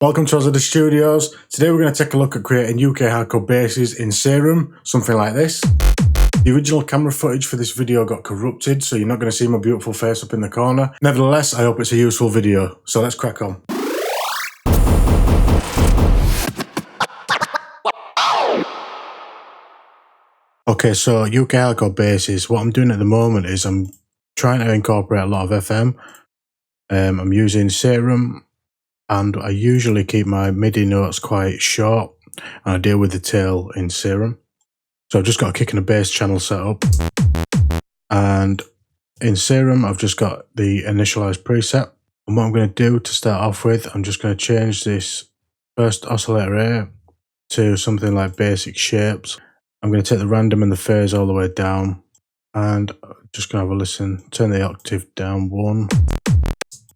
Welcome to Azzadous Studios. Today we're going to take a look at creating UK hardcore basses in Serum, something like this. The original camera footage for this video got corrupted, so you're not going to see my beautiful face up in the corner. Nevertheless, I hope it's a useful video, so let's crack on. Okay, so UK hardcore basses, what I'm doing at the moment is I'm trying to incorporate a lot of FM. I'm using Serum, and I usually keep my MIDI notes quite short, and I deal with the tail in Serum. So I've just got a kick and a bass channel set up, and in Serum I've just got the initialized preset. And what I'm going to do to start off with, I'm just going to change this first oscillator A to something like basic shapes. I'm going to take the random and the phase all the way down, and just going to have a listen, turn the octave down one.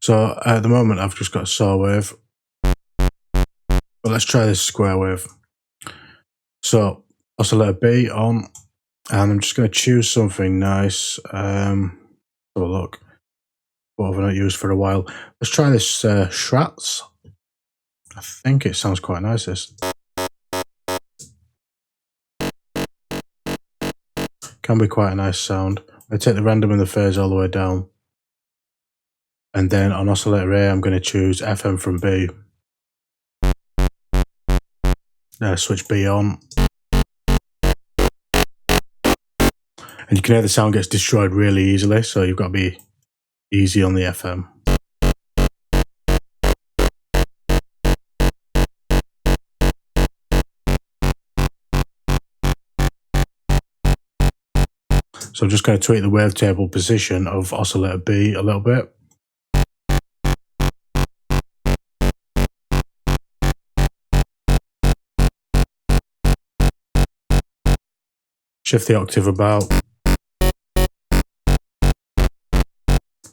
So at the moment I've just got a saw wave, but let's try this square wave. So oscillator B on, and I'm just going to choose something nice. Have a look. What have I not used for a while? Let's try this Shrats. I think it sounds quite nice, this. Can be quite a nice sound. I take the random and the phase all the way down. And then on oscillator A, I'm going to choose FM from B. Switch B on. And you can hear the sound gets destroyed really easily, so you've got to be easy on the FM. So I'm just going to tweak the wavetable position of oscillator B a little bit. Shift the octave about,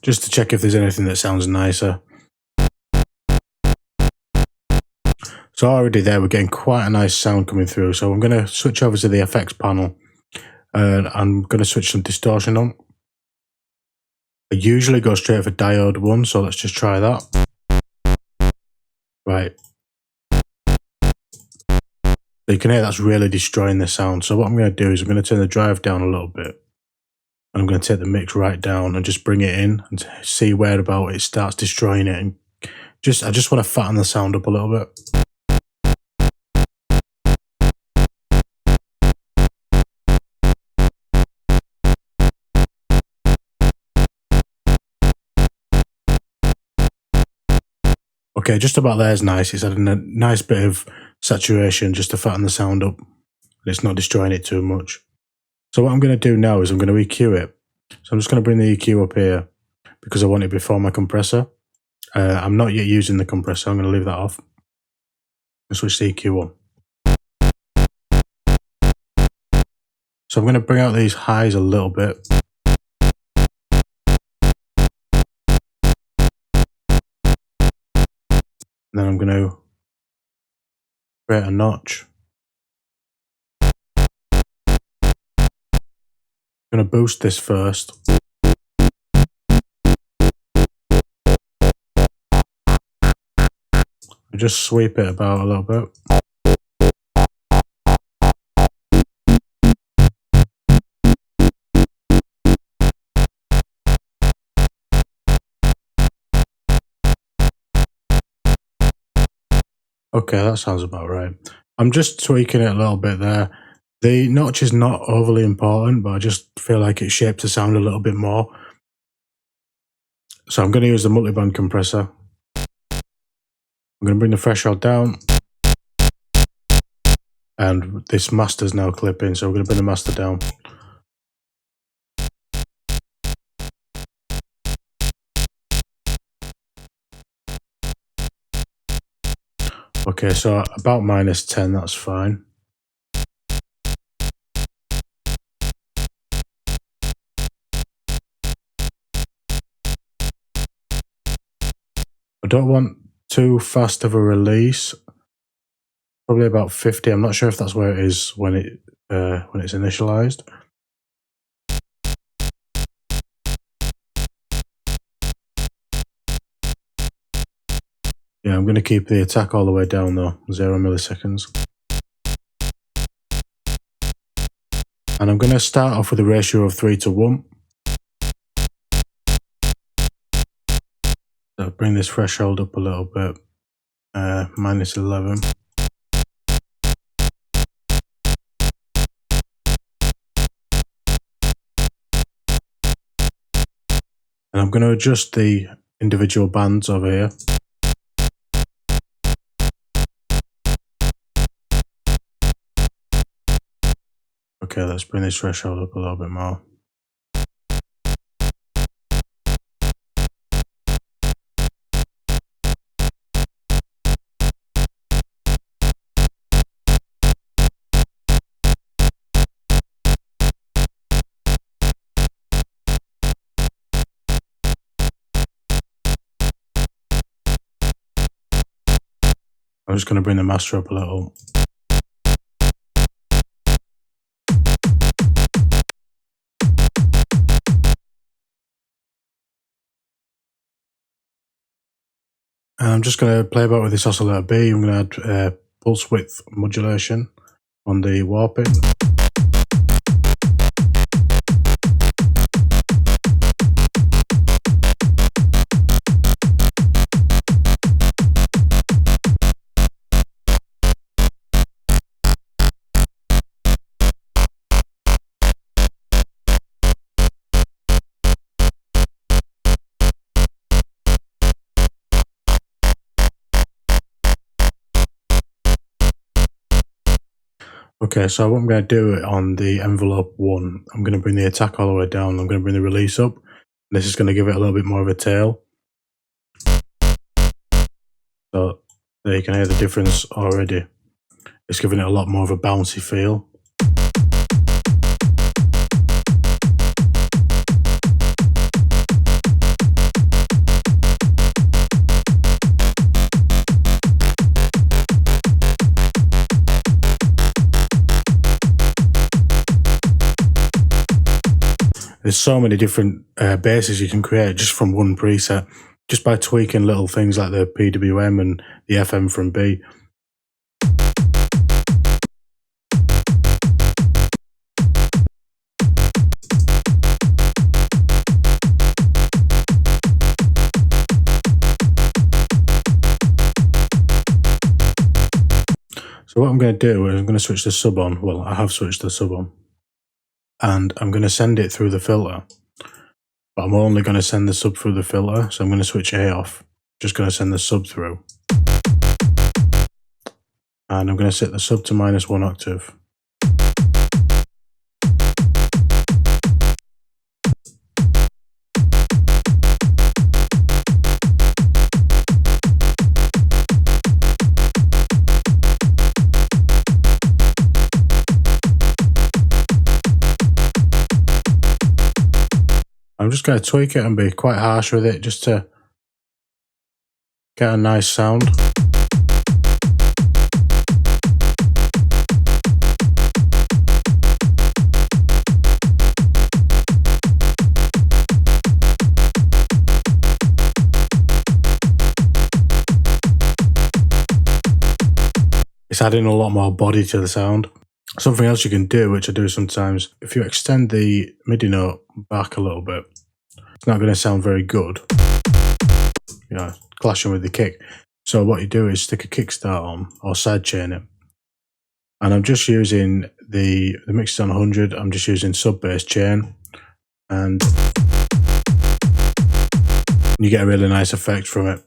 just to check if there's anything that sounds nicer. So already there we're getting quite a nice sound coming through, so I'm going to switch over to the effects panel, and I'm going to switch some distortion on. I usually go straight for diode 1, so let's just try that. Right. So you can hear that's really destroying the sound. So what I'm going to do is I'm going to turn the drive down a little bit. And I'm going to take the mix right down and just bring it in and see where about it starts destroying it. And I just want to fatten the sound up a little bit. Okay, just about there is nice. It's adding a nice bit of saturation just to fatten the sound up. It's not destroying it too much. So what I'm going to do now is I'm going to EQ it. So I'm just going to bring the EQ up here because I want it before my compressor. I'm not yet using the compressor. I'm going to leave that off and switch the EQ on. So I'm going to bring out these highs a little bit. And then I'm going to create a notch. I'm going to boost this first. I just sweep it about a little bit. Okay, that sounds about right. I'm just tweaking it a little bit there. The notch is not overly important, but I just feel like it shapes the sound a little bit more. So I'm going to use the multiband compressor. I'm going to bring the threshold down. And this master's now clipping, so we're going to bring the master down. Okay, so about -10, that's fine. I don't want too fast of a release. Probably about 50. I'm not sure if that's where it is when it's initialized. Yeah, I'm going to keep the attack all the way down though, 0 milliseconds. And I'm going to start off with a ratio of 3 to 1. So bring this threshold up a little bit, minus 11. And I'm going to adjust the individual bands over here. Okay, let's bring this threshold up a little bit more. I'm just going to bring the master up a little. And I'm just going to play about with this oscillator B. I'm going to add pulse width modulation on the warping. Okay, so what I'm going to do on the envelope 1, I'm going to bring the attack all the way down. I'm going to bring the release up. This is going to give it a little bit more of a tail. So there you can hear the difference already. It's giving it a lot more of a bouncy feel. There's so many different basses you can create just from one preset, just by tweaking little things like the PWM and the FM from B. So what I'm going to do is I'm going to switch the sub on. Well, I have switched the sub on. And I'm going to send it through the filter. But I'm only going to send the sub through the filter. So I'm going to switch A off. Just going to send the sub through. And I'm going to set the sub to -1 octave. I'm just going to tweak it and be quite harsh with it just to get a nice sound. It's adding a lot more body to the sound. Something else you can do, which I do sometimes, if you extend the MIDI note back a little bit, it's not going to sound very good. You know, clashing with the kick. So what you do is stick a kickstart on or sidechain it. And I'm just using the mix is on 100. I'm just using sub bass chain, and you get a really nice effect from it.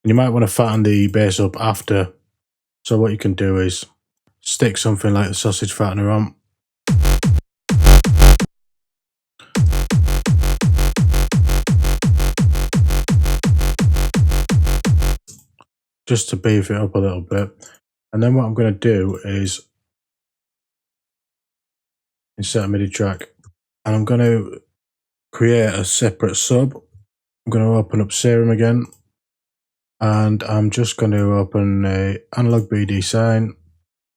And you might want to fatten the bass up after. So what you can do is stick something like the sausage fattener on. Just to beef it up a little bit. And then what I'm going to do is insert a MIDI track. And I'm going to create a separate sub. I'm going to open up Serum again. And I'm just going to open a analog BD sign.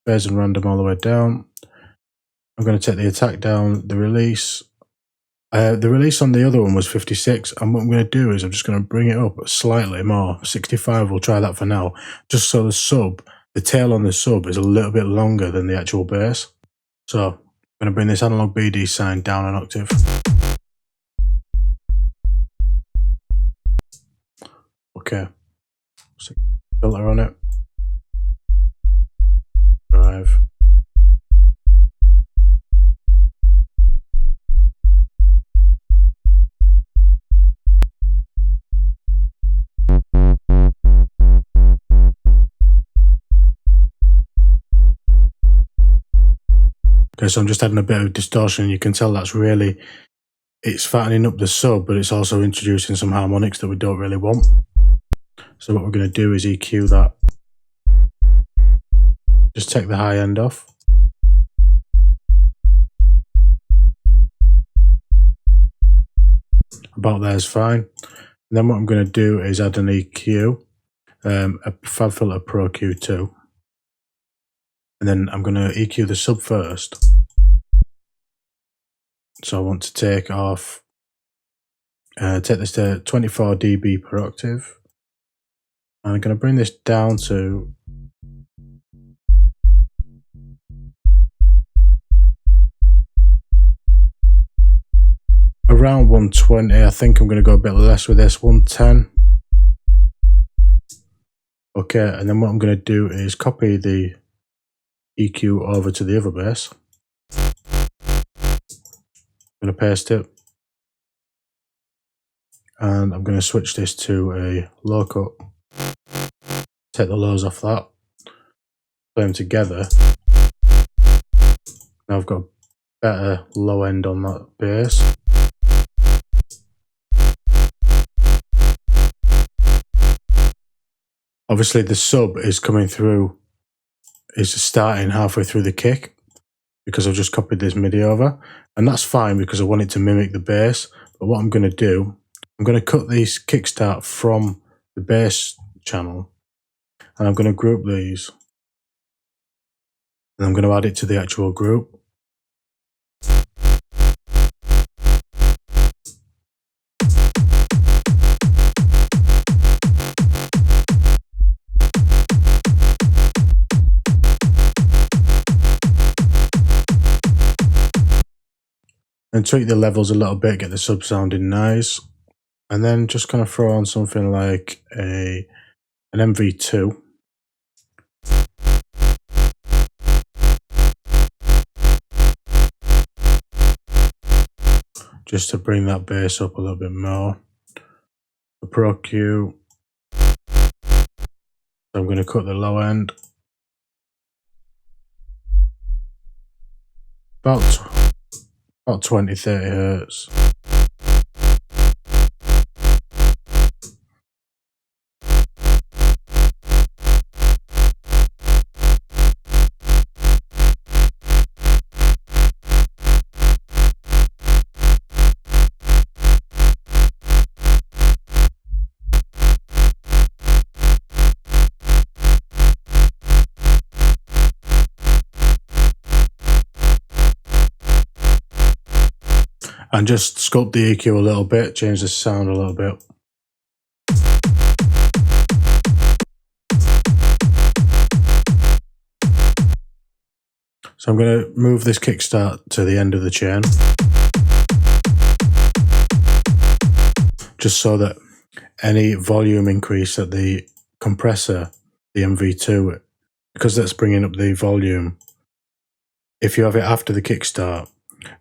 Phase and random all the way down. I'm going to take the attack down, the release, The release on the other one was 56, and what I'm going to do is I'm just going to bring it up slightly more. 65, we'll try that for now, just so the tail on the sub is a little bit longer than the actual bass. So I'm going to bring this analog BD sign down an octave. Okay, filter on it. Drive. Okay, so I'm just adding a bit of distortion. You can tell that's really, it's fattening up the sub, but it's also introducing some harmonics that we don't really want. So what we're going to do is EQ that. Just take the high end off. About there is fine. And then what I'm going to do is add an EQ, a FabFilter Pro Q2. And then I'm going to EQ the sub first. So I want to take off, take this to 24 dB per octave. And I'm going to bring this down to around 120. I think I'm going to go a bit less with this, 110. Okay, and then what I'm going to do is copy the EQ over to the other bass. I'm going to paste it. And I'm going to switch this to a low cut. Take the lows off that. Play them together. Now I've got a better low end on that bass. Obviously the sub is coming through, is starting halfway through the kick because I've just copied this MIDI over, and that's fine because I want it to mimic the bass. But what I'm going to do, I'm going to cut these kickstart from the bass channel and I'm going to group these and I'm going to add it to the actual group. And tweak the levels a little bit, get the sub sounding nice, and then just kind of throw on something like an MV2. Just to bring that bass up a little bit more. The Pro Q. So I'm going to cut the low end. About 20-30 hertz. And just sculpt the EQ a little bit, change the sound a little bit. So I'm going to move this kickstart to the end of the chain. Just so that any volume increase at the compressor, the MV2, because that's bringing up the volume, if you have it after the kickstart,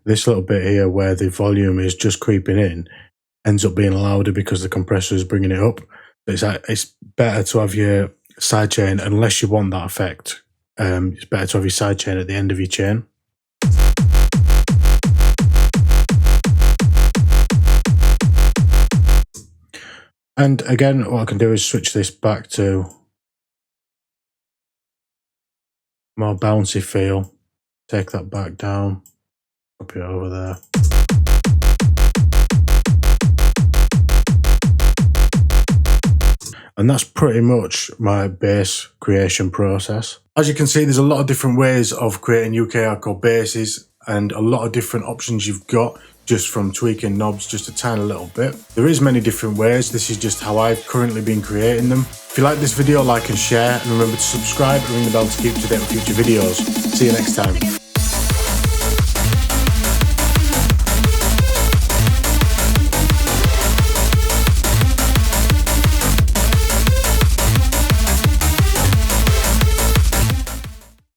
this little bit here where the volume is just creeping in ends up being louder because the compressor is bringing it up. It's better to have your sidechain, unless you want that effect, it's better to have your sidechain at the end of your chain. And again, what I can do is switch this back to more bouncy feel, take that back down. Copy it over there. And that's pretty much my bass creation process. As you can see, there's a lot of different ways of creating UK hardcore basses and a lot of different options you've got. just from tweaking knobs just a tiny little bit. There is many different ways. This is just how I've currently been creating them. If you like this video, like and share, and remember to subscribe and ring the bell to keep up to date with future videos. See you next time.